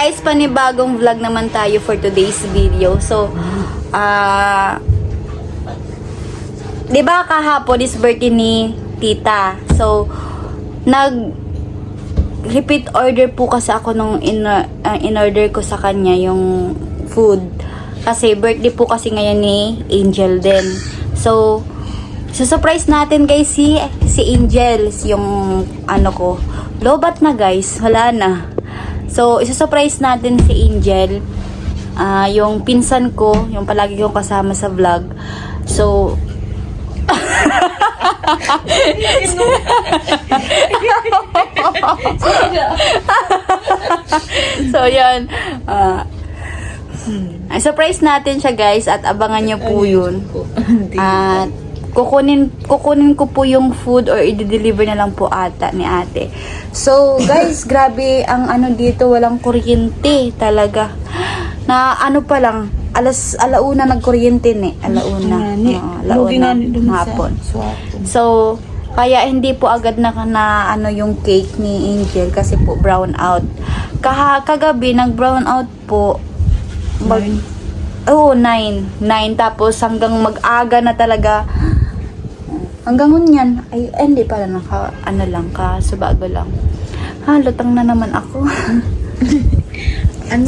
guys, panibagong vlog naman tayo for today's video. So, di ba kahapon is birthday ni tita. So, repeat order po kasi ako nung in-order ko sa kanya yung food. Kasi birthday po kasi ngayon ni Angel din. So, surprise natin guys si Angel, yung ano ko. Lobat na guys, wala na. So, isa-surprise natin si Angel. Yung pinsan ko, yung palagi kong kasama sa vlog. So, so, yun. Surprise natin siya guys at abangan nyo po yun. At kukunin ko po yung food or i-deliver na lang po ata ni ate. So guys, grabe ang ano dito, walang kuryente talaga. Na ano pa lang, alauna nagkuryente ni, alauna hapon. So kaya hindi po agad na ano yung cake ni Angel kasi po brown out. Kagabi nag brown out po. 9 tapos hanggang mag-aga na talaga. Hanggang ngunyan, ay hindi pala subago lang. Lutang na naman ako.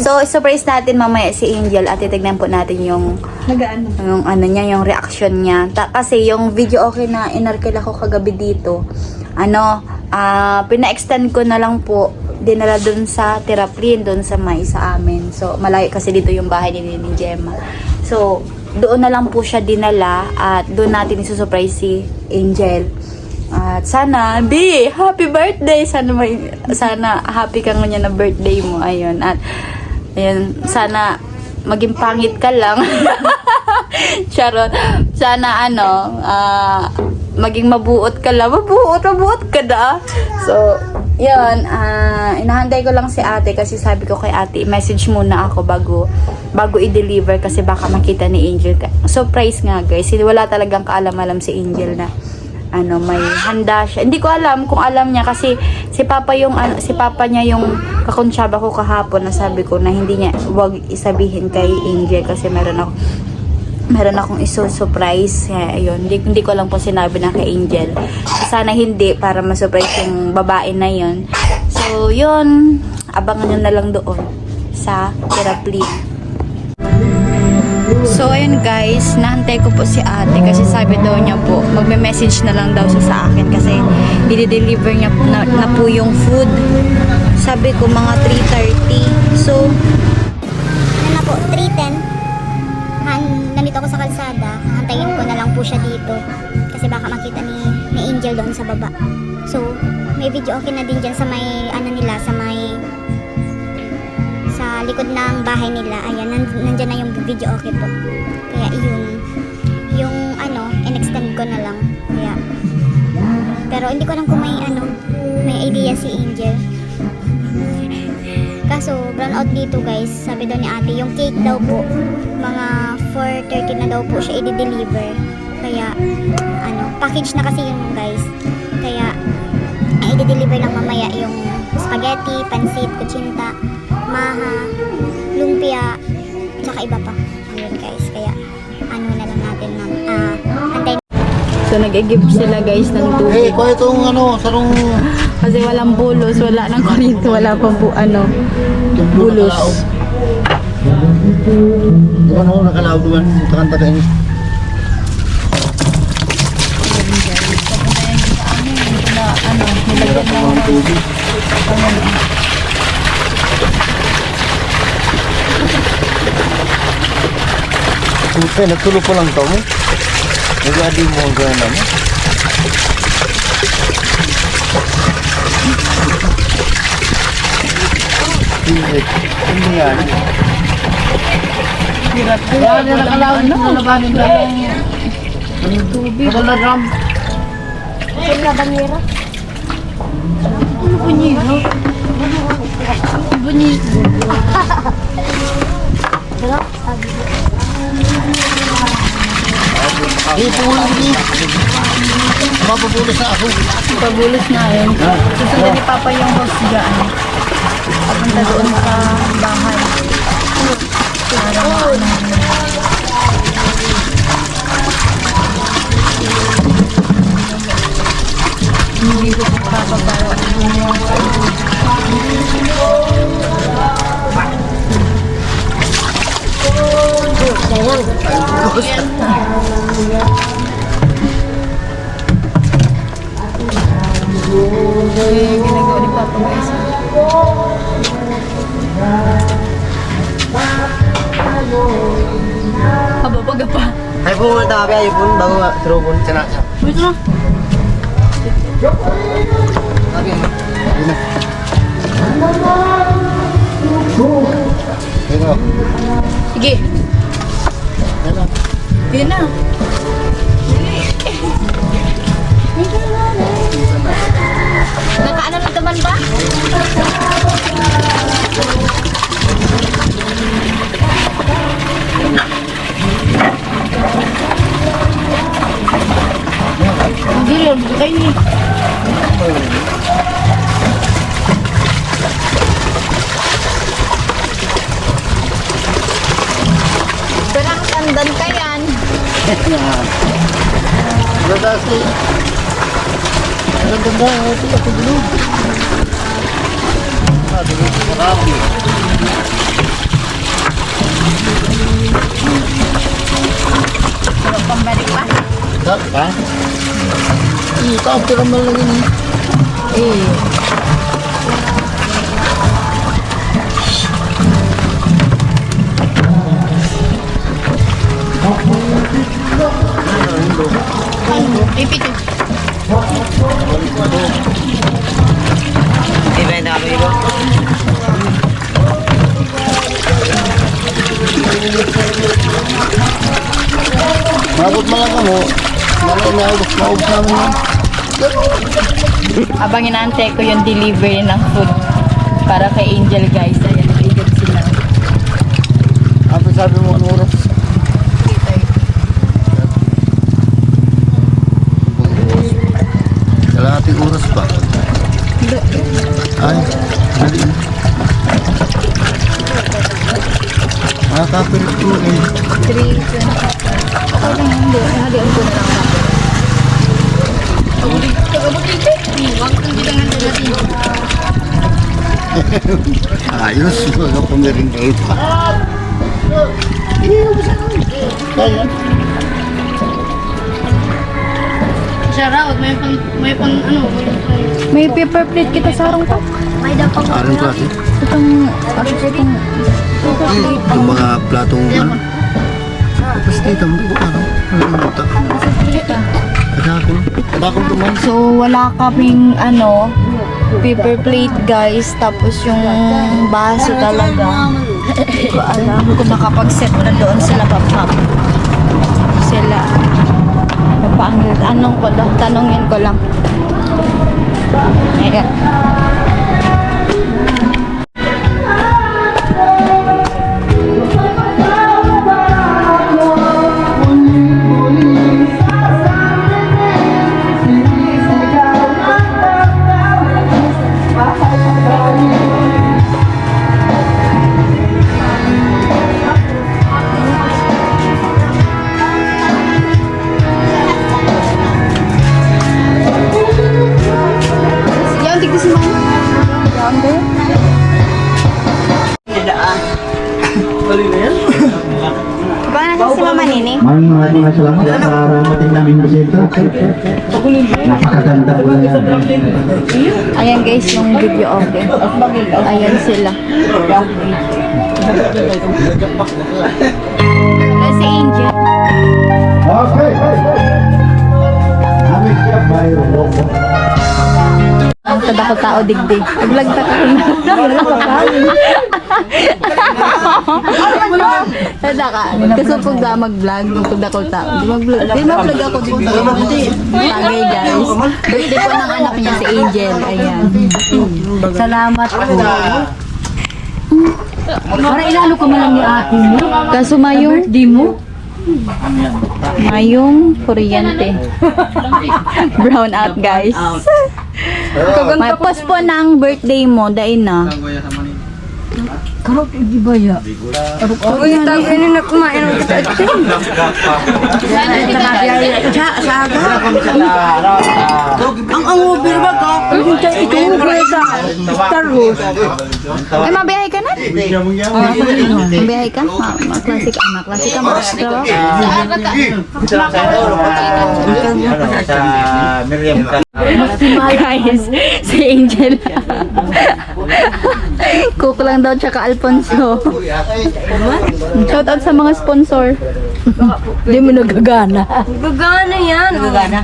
So, surprise natin mamaya si Angel at titignan po natin yung yung reaction niya. Kasi yung video okay na inarkil ako kagabi dito, pina-extend ko na lang po, dinala dun sa Tiraplin, dun sa sa amin. So, malayo kasi dito yung bahay ni Gemma. So, doon na lang po siya dinala at doon natin isusurprise si Angel. At sana, happy birthday! Sana happy ka ngayon na birthday mo. Ayun. At ayun, sana maging pangit ka lang. Charot. Sana maging mabuot ka lang. Mabuot ka da. So, yun, inahanday ko lang si ate kasi sabi ko kay ate, message muna ako bago i-deliver kasi baka makita ni Angel. Surprise nga guys, wala talagang kaalam-alam si Angel na may handa siya. Hindi ko alam kung alam niya kasi si papa niya yung kakonsyaba ko kahapon na sabi ko na hindi niya, wag isabihin kay Angel kasi meron akong iso-surprise. Ayun, hindi ko lang po sinabi na kay Angel. Sana hindi, para ma-surprise yung babae na yun. So, yun. Abangan nyo na lang doon sa Tiraplin. So, ayun guys. Nahantay ko po si ate kasi sabi daw niya po, magme-message na lang daw siya sa akin kasi i-deliver niya na po yung food. Sabi ko mga 3:30. So, na po, 3:10. Nandito ako sa kalsada, antayin ko na lang po siya dito kasi baka makita ni Angel doon sa baba. So, may video okay na din dyan sa may sa likod ng bahay nila. Ayan, nandyan na yung video okay po. Kaya yung in-extend ko na lang. Kaya, pero hindi ko alam kung may idea si Angel. Kaso, brown out dito guys, sabi daw ni ate, yung cake daw po, mga 4:30 na daw po siya i-deliver. Kaya, package na kasi yun guys. Kaya, i-deliver lang mamaya yung spaghetti, pansit, kutsinta, maha, lumpia, tsaka iba pa. Ayun guys, kaya, na lang natin antay. so nag-give sila guys ng tubig. Kaya itong sarong... Kasi walang bulos, wala nang kuryente, wala pang bulos. Di ba nakalaog naman, takan-takan. Nilagyan lang ng tubig. Nagtulo pa lang ito mo. Nagadi mo ang gana mo. Hindi yan. Wala na nakalaon na. Nalabanin na ng tubig. Wala na ram. Yung labangira. Ano bunyido? Bunyido. Diba? Sabi ko. Pulang din. Mapapulis na ako. Pabulos na yun. Susunod ni Papa yung host dyan. papunta doon sa bahay. Para maano. Hindi ko papabawa. Ginagawa ni Papa guys. Pababaga pa. Ay po muna tabi, ay po bago turubon. Sana. Wait na. Tabi mo. Yun na. Ito. Sige. Ito. Yun na. Nakaano na naman ba? Hindi lang, kayo ni. Perang sandan ka yan. Dadasi. Ang ganda, ito ako dulu. Dulu marami. Sarap pambalik pa. Dak ba? Ito ang tiramal lang ini. Ipito. Iba na kami ito. Mabot mo lang kamo. Naubos namin yan. Abang inaantay ko yung delivery ng food para kay Angel guys. Ayan, nag-igab sila. Apa sabi mo ang oras? Kalahating oras pa. Ay, dali na. Nakakapirit ko eh. 3:20. Okay lang, hindi. Halian ko na lang ako. Ayos, mga pumiring kayo pa. Kaya. May paper plate kita sa harong pa. May daw pang Arang klase. Itong, itong, Yung mga platong ano. Tapos dito, ano? Ano yung buta? Kadakong tuman. So, wala kaming, paper plate guys. Tapos yung baso talaga. Hindi ko alam kung nakapag-set na doon sila papap. Sila. Napangil. Anong ko lang? Tanongin ko lang. Ayan. Yan, tignan si Mama. Yan, be. Ba na si Mama Nini? Maraming salamat sa parating namin bisita. Napakaganda po yan. Ayan guys, yung video okay. Ayan sila. Si Angel. Okay. Amig siya mayroon. Ang tada ko tao digdig. Vlog ta ka na. Tada ka. Kasupog da mag-vlog. Tada ko tao. Di mag-vlog. Di mag-vlog ako dito. Tagay guys. Birthday po ng anak niya si Angel. Ayan. Salamat po. Para ilalo ko man lang yung ate mo. Kaso mayo. Birthday mo? Ngayong kuryente. Brown out, guys. May post po ng birthday mo, dahil na. Ay, mabiyahe ka na? Mabiyahe ka? Maklase ka? Maklase ka? Guys, si Angel. Cook lang daw, tsaka Alfonso. Shout out sa mga sponsor. Hindi mo nagagana. Gagana yan. Gagana.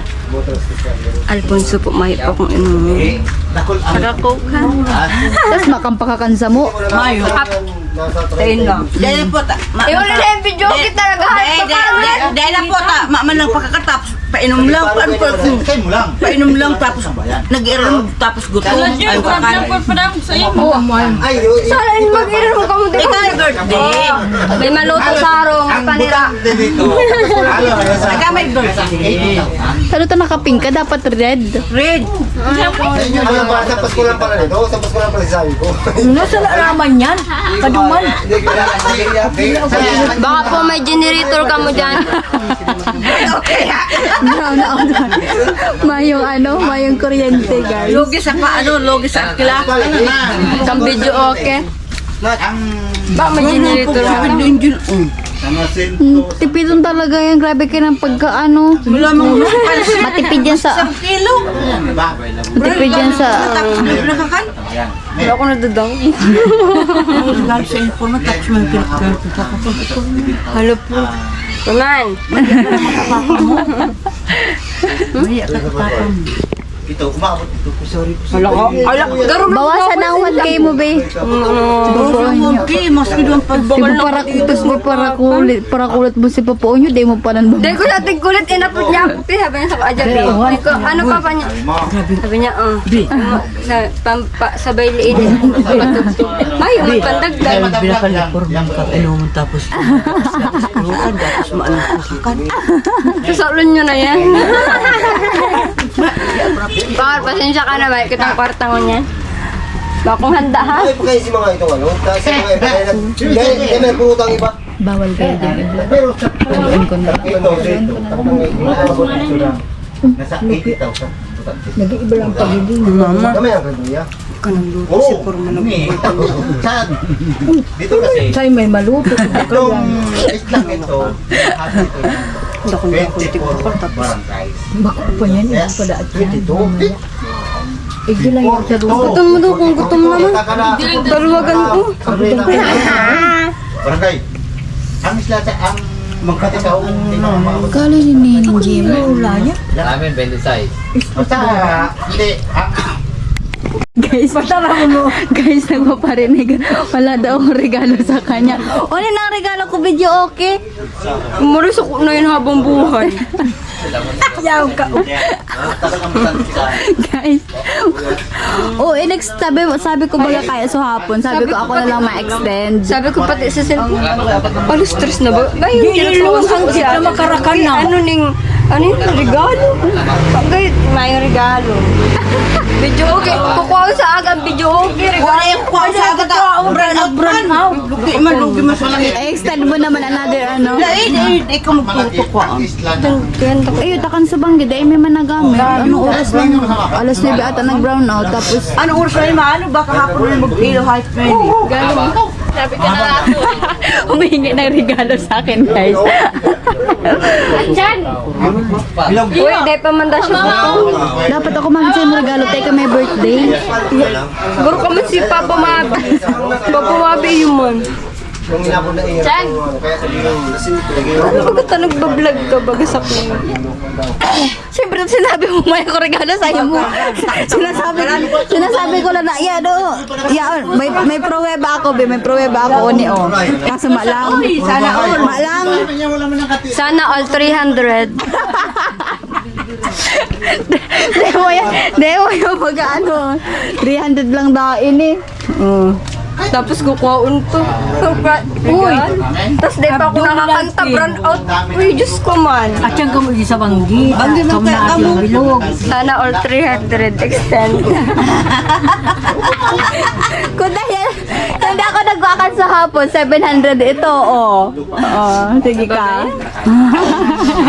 Alfonso po, may pa kung inumin. Nakakokan. Tapos makampakakansa mo. Mayo. Tayin lang. Dahil po ta. Yung na yung video kita talaga. Dahil po ta. Man lang pagkakatapos. Painom lang. Painom lang tapos nag-iram tapos gutom. Ay kakan. Sana mag-iram mo kamo dito. Ikaw birthday. May maluto sarong panira. Ikaw may birthday. Salo ta nakapink ka, dapat red. Red. Ano ba? Sa Pasko lang pala nito? Sa Pasko lang pala sabi ko. Nasa naman yan. Kaduman. Baka po may generator ka mo dyan. Brown out. Mayong kuryente, guys. Logi sa paano, logi sa akila. Kang video okay. Ba may generator ka. Tipidon talaga yan. Grabe ka ng pagkaano. Wala mong Matipid yan sa... kilo. Matipid yan sa... Wala ko nadadang. Galing sa informa, touch mo yung halo po. Tuman. Ito, umabot ito. Sorry. Bawasan ang 1K mo, be. Okay, maski doon pagbawal na. Para kulit mo si Papa Onyo, di mo pa nan Dahil ko natin kulit, inapot niya ako. Sabi niya sa kaadyan. Ano pa pa niya? Sabi niya, sabay liit. Ay, magpandagdag. Sasalon nyo na yan. Bakit, pasensya ka na ba? Kitang kwarta mo niyan. Bakong handa ha? Ay, pagkain si mga ito, ano? Tapos sa mga iba, dahil may purutang iba. Bawal kayo dyan. Pero sa ito, nasa 80,000. Nag-iiba lang pagiging. Mama. Kami ang kanduya. Kanang Oo. Dito kasi, Sa'yo may maluto. itong islang ito, lahat ito, 24 barangays. Bako pa yan. Ito pala at yan. 22. Igi lang yung sa luto. Gutom mo daw kung gutom naman. Daluwagan ko. Barangay. Ang isla sa ang magkatikaw. Kala ni Neneng Jim. Wala niya. Namin 26. Basta, hindi. Guys, guys, nagpaparinig. Wala daw akong regalo sa kanya. O, ano na ang regalo ko? Video okay? Umaris ako na yun habang buhay. Yaw ka. Guys. Oh, next sabi ko baga kaya so hapon. Sabi ko ako na lang ma-extend. Sabi ko pati sa cellphone, ano stress na ba? Ay, hindi na makarakan na. Ano yung regalo? Pagay, may regalo. Video okay. Kukuha ko sa agad video okay. Regalo. Kukuha sa agad. Brand out. Lugi man sa langit. I-extend mo naman another ano. Ikaw magpupukuha. Ayun, takan sa banggi. Dahil may managamit. Anong oras lang? Alas 9 ata nag-brown out. Tapos, Anong oras na yung maano? Baka hapon na mag-ilo height training. Sabi ka na ako. humihingi ng regalo sa akin, guys. Uy, di pa manda siya po. Dapat ako mag-send regalo. Teka, may birthday. Siguro ka man si Papa Mabi. Papa Mabi yung man. Yung inabot na iya. Chan! Kaya sabi yung Bakit nagbablog ka baga sa kuya? Siyempre, sinabi mo may ako regalo sa iyo mo. Sinasabi ko lang na, may pruweba ako, may pruweba ako, oni, oh. Kaso malang. Malang. Sana all 300. Dewo yung mag-ano. 300 lang daw ini. Tapos kukuhaon to. Uy! Tapos di pa ako nakakanta, brand out. Uy, Diyos ko man. At yan kamo sa banggi. Banggi mo kayo bilog. Sana all 300 extend. Kung dahil, hindi ako nagwakan sa hapon, 700 ito, oh. Oh, sige ka.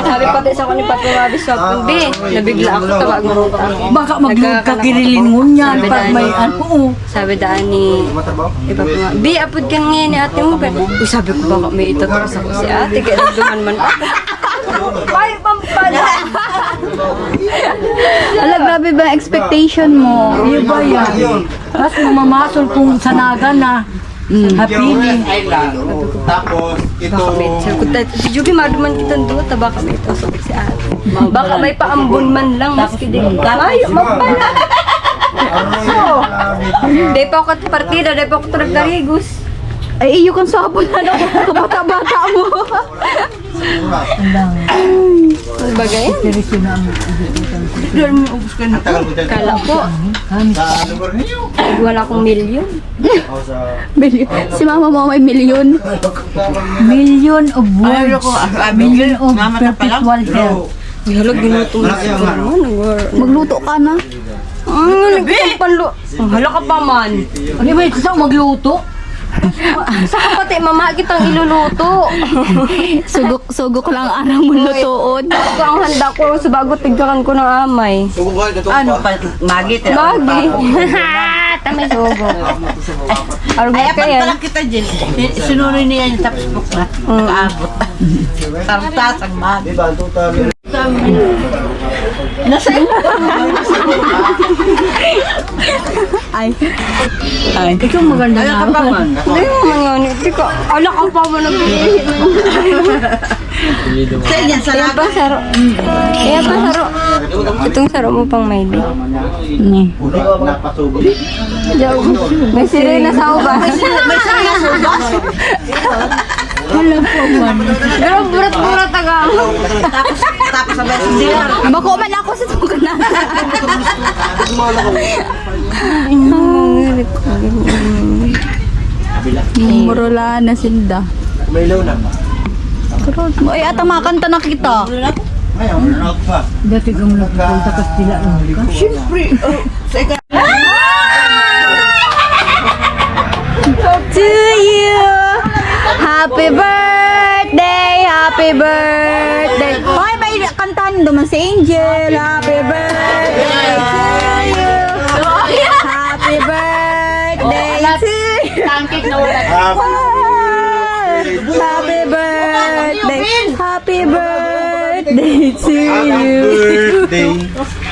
Sabi pati sa ko ni Paturabi sa kundi. Nabigla ako, tawag mo ako. Baka maglog ka kirilin mo niyan. Pag may ano. Sabi daan ni iba pa nga, Bi, apod ka ngayon ni ate mo. Uy, sabi ko baka may itatas ako si ate. Kaya nagduman man ako. Ay, pampala! Ala, grabe ba ang expectation mo? Iyo ba yan? Tapos mamamasol kung sanaga na. Hapili. Tapos, ito. Sabi ko, si Juby, maduman kita doon. Baka may itatas ako si ate. Baka may paambon man lang. Maski di ay, mampala! Di pa ako partida, di pa ako nagdarigos. Ay, iyo kang sabon, ano? Kabata-bata mo. Ano ba ganyan? Seryoso na ang Kala ko, Sa lugar ninyo. wala akong milyon. Si mama mo may milyon. million of words. Million of perpetual health. Uy, halag, ginutong na sa naman. Magluto ka na. Nagkitang panlo. Hala ka pa man. Ano ba ito sa magluto? Sa kapatid, mama, kitang iluluto. Sugok lang araw mo lutoon. Ito ang handa ko sa bago tigkakan ko ng amay. Ano pa, magi? Magi. Tamay sugo. Ay, apan pa lang kita dyan. Sinunoy niya yung tapos book na. Kaabot. Tartas ang magi. Diba, total. Nasa Ay. Ay. Ikaw maganda na. Hindi mo man yan. Hindi ka. Ala ka pa mo nag-iihit. sa inyan, sa Kaya pa saro. Kaya pa saro. Itong saro mo pang may di. Napasubo. May sirena sa ubas. may sarili sa ubas. Wala po man. Pero burat-burat aga. Tapos sabay sa siyar. Bako man ako sa tuka na. Murula na silda. May ilaw na. Ay, ata makanta na kita. Ngayon, rock pa. Dati kang nagpunta Kastila. Siyempre, sa ika. To you, happy birthday, happy birthday. Hoy, may kantahan naman si Angel. Happy birthday to you. Happy birthday to you. Happy birthday, happy birthday to you. Birthday.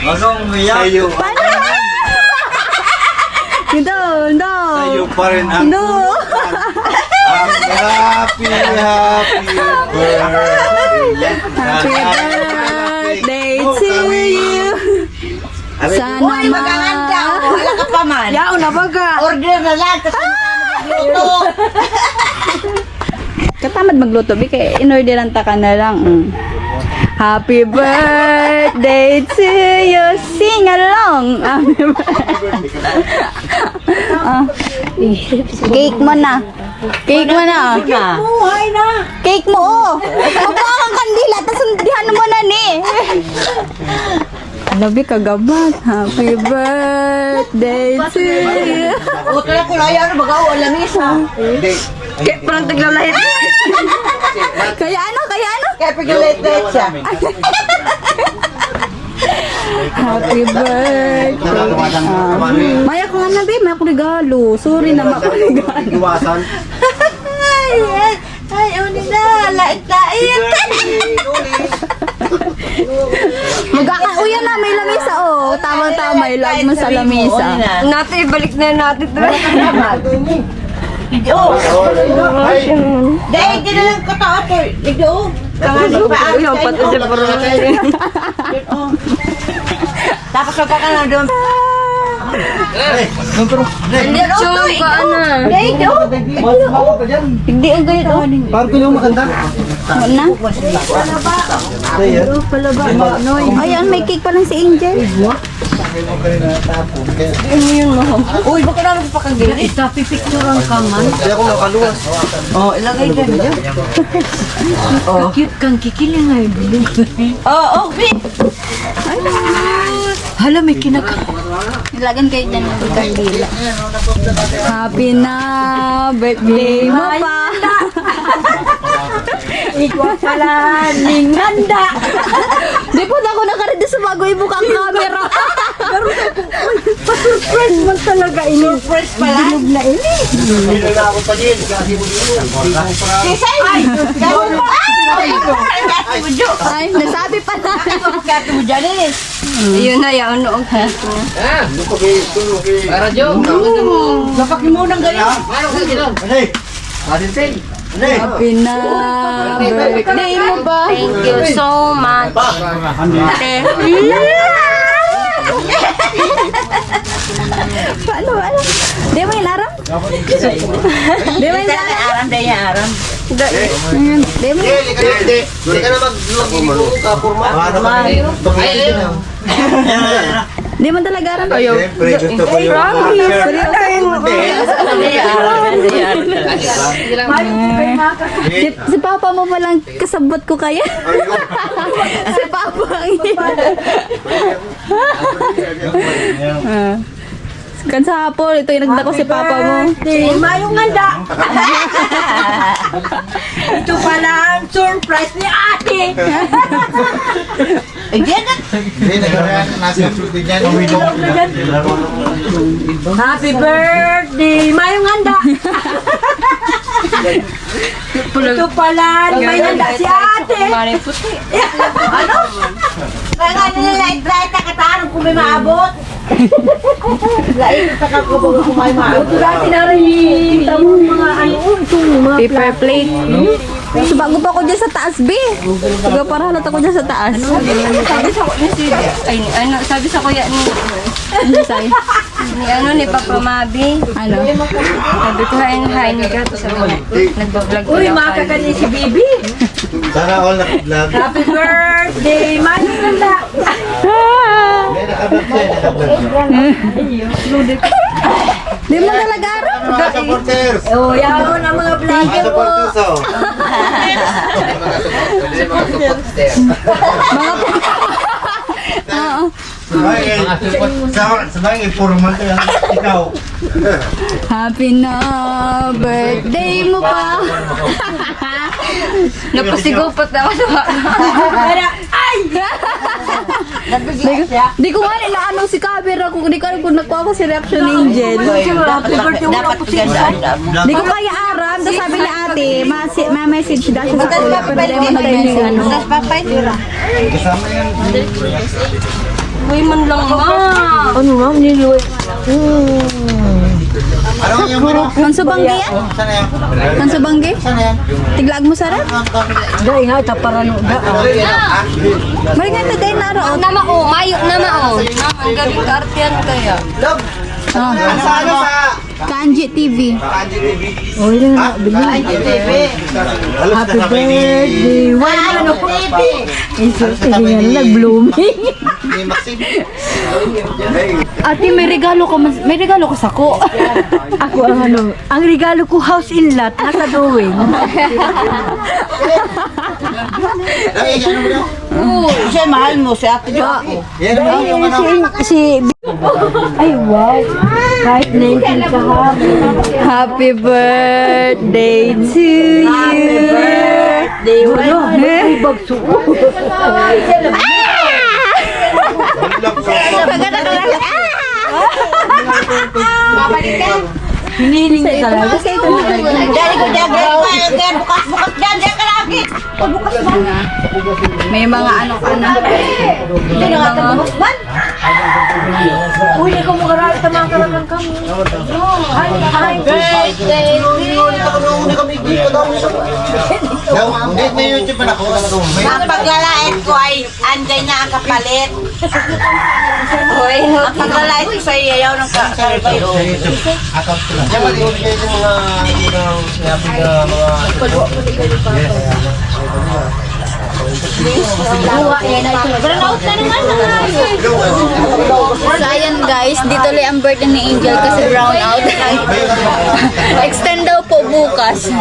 Anong sa'yo? Hindi, hindi. Sa'yo pa rin ang No. ang happy birthday. Happy birthday to you. Sana Wala ka pa man. Yao na baga. Order na lang. Tapos magluto. katamad magluto, Bika. In-orderan ta ka na lang. Happy birthday to you. Sing along. Cake mo na. Cake mo na. Cake mo, oh. Magbuha kang kandila, tapos sundihan mo na ni. Alabi kagabat. Happy birthday to you. Utol ko na yan. Magaw, alamis ha. Kaya parang taglalahit. Kaya ano? Kaya pag-late siya. Happy birthday. Maya ko nga na, babe. Maya ko regalo. Sorry na, maya ko regalo. Iwasan. Ay, uni na. Lait-lait. Uyan na, may lamisa, oh. Tama-tama, ilagay mo sa lamisa. Natin, ibalik na natin. Ay, Dahil, di na lang kata-apoy. Ligdo. Tangan pa. Uy, ang pati sa parang. Tapos ka ka na doon. Chong ka na. Hindi ang ganito. parang ko yung maganda. Wala. Ayan, may cake pa lang si Angel. Uy, baka namin pakagili. Isa, pipicturean ka man. Hindi ako makaluwas. Oh, ilagay dyan. Cute kang kikiling ay bilog. Oh, Vic. Hala, may kinaka. Nilagan kayo dyan ng kandila. Happy na birthday mo pa. Ikaw pala, ning handa. Di po na ako nakaredy sa bago ibukang camera. Pa-surprise man talaga ini. Surprise pala. Bilog na ini. Ay, nasabi pa na. Ayun na, yaon noong cake na. Lapakin mo ng ganyan. Happy na birthday mo ba? Thank you so much. Ate. Paano? Di mo ilaram? Di mo ilaram? Aram, daya aram. Di mo Hindi ka na mag-ibo ka, purma. Di mo talaga aram? Siyempre, gusto ko yung Si Papa mo palang kasabot ko kaya? Si Papa ang Kan sa hapon, ito yung nagdako si Papa mo. Mayong handa. Ito pala ang surprise ni ate. Hindi, nasa shooting yan. Happy birthday, mayong handa. Ito pala, may handa si ate. Mari puti. Kaya nga nilalight nakatarong kung may maabot. Lain sa kakabog kung may maabot. Dati nakikita mo mga ano, itong mga Paper plate. So, bago pa ako dyan sa taas, B. Bago para halata ko dyan sa taas. Sabi sa kuya si ay ano, sabi sa kuya Ano sa'yo? ni Papa Mabi. Ano? Sabi ko hain ka to sa nagba-vlog ko. uy, makakali si Bibi. Sana all naka-vlog. Happy birthday, mayong handa. Di mo talaga aram? Mga supporters! Oh, yan mo na mga vlog. Mga supporters, oh! Oo. Sabagay, formal to yan. Ikaw. Happy na birthday mo pa. Napasigupat na ako sa Di ko nga ano si camera ko. Di ko alam kung nakuha ko si reaction ni Angel. Dapat gandaan. Di ko kaya aram. Tapos sabi ni ate, ma-message daw siya sa kuya. Pero di mo nag-message. Kasama yan. Uy, man lang ma. Ano nga, niluwi. Ano yung ano? Mansubanggi yan? Sana yan? Mansubanggi? Sana yan? Tiglag mo sarap? Dahil nga, taparano da. Mari nga taday na ro. Nama o, mayo nama o. Ang gabing kaartiyan kaya. Oh. Ano sa ano sa? Kanji TV. Kanji TV? Oh, yun na, bili. Happy Birthday, why ano po? Sige nga, nag-blooming. Ni Maxine. Ate, may regalo ka sa ko. Ako ang ano, ang regalo ko house in lot, nasa drawing. Ay, ano mo daw? Siya mahal mo, si Ate Jo. Yan mo daw yung ano? Ay, wow. Kahit 19 ka ha. Happy birthday to you. Birthday, wala. May bagsuot. Hinihiling ka talaga. Dali ko dyan, kaya bukas-bukas dyan, dyan ka lagi. Bukas ba? May mga ano ka na. Hindi na nga ito bukas ba? Uy, ikaw mo karami sa mga karagang kami. Hindi, may YouTube na ako. Ang paglalait ko ay anday na ang kapalit. Ang paglalait ko sa iyayaw ng kasalbayo. Account ko lang. Yan, mag-iwan kayo ng mga sinabi na mga So ayan guys, dito ulit ang birthday ni Angel kasi brown out. Extend daw po bukas.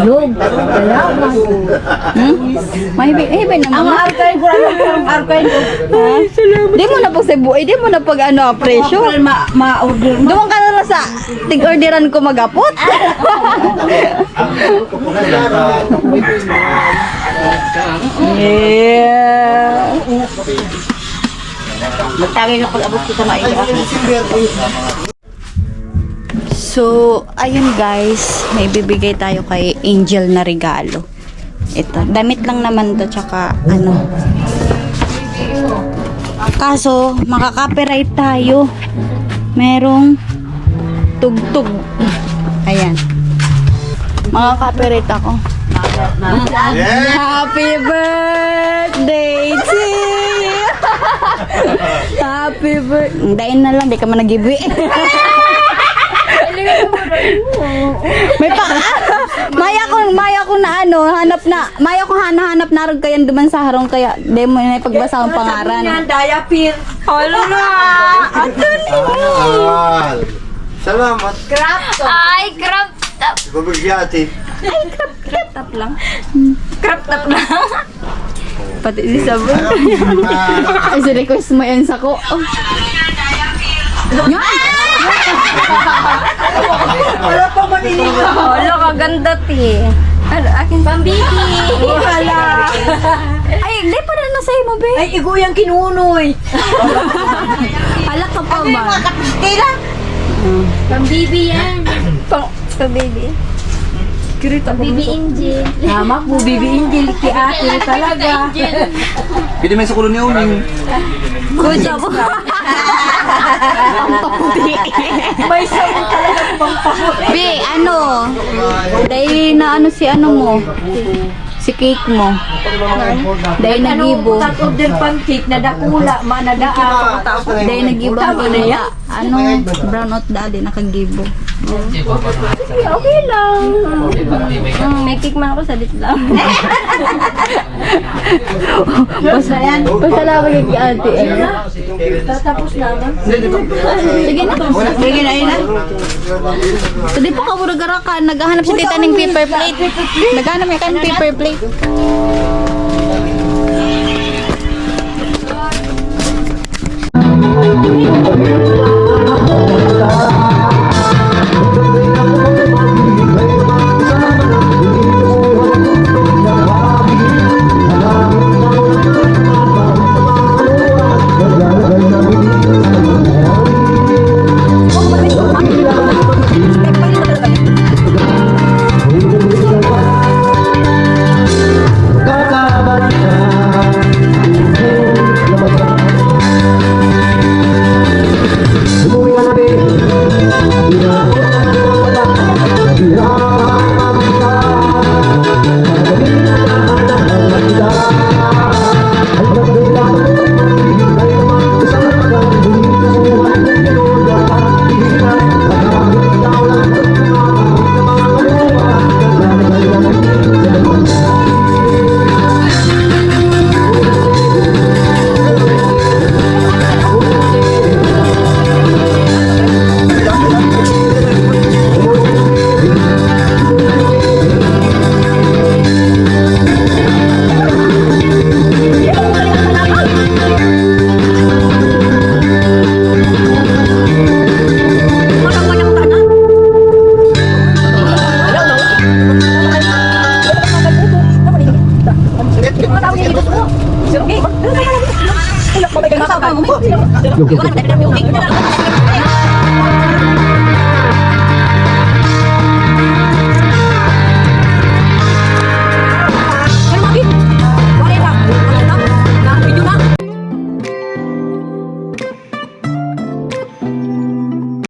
Lug. Salamat. Mahibig naman. Ang arkain ko ang arkain ko. Di mo na po sa buhay, di mo na pag ano, presyo. Ma-order mo. Doon ka na lang sa tig-orderan ko magapot. Yeah. Magtagay na pag-abot ko sa maiga. So, ayun guys, may bibigay tayo kay Angel na regalo. Ito, damit lang naman to, tsaka ano. Kaso, makaka-copyright tayo. Merong tugtog. Ayan. Makaka-copyright ako. Happy birthday to you! Happy birthday. Dain na lang, di ka man nag-giveaway. May pa maya ko na ano, hanap na. Maya ko hanap na rin kayan duman sa harong kaya di mo na ipagbasa ang pangaran. Diapir. Halo na. Salamat. Ay, crop top. Babagyati. Crop top lang. Pati si Sabon. Ay, si request mo yan sa ko. Oh. Yan! Wala pa maniligaw. Halo, kaganda ti. Ano, akin pambiti. Wala. Ay, di pa rin nasa'yo mo, be. Ay, igo yung kinunoy. Hala ka pa ba? Pambibi yan. Pambibi. Pambibi Angel. Tama po, Bibi Angel. Ki ate talaga. Pwede may sa kulo ni Uning. Good job. Ang paputi. May sabon talaga pang paputi. Be, ano? Dahil na ano si ano mo? Si cake mo. Dahil nagibo. Order pancake na dakula, manadaan. Dahil nagibo ang pinita. Ano? Brown out dali nakagibo. Okay lang. May cake man ako sa lang. Pasalamat kay ate. Tatapos naman. Sige na. Sige na, ina. So, di po ka buragarakan. Naghahanap si tita ng paper plate. Naghahanap ka ng paper plate. Okay.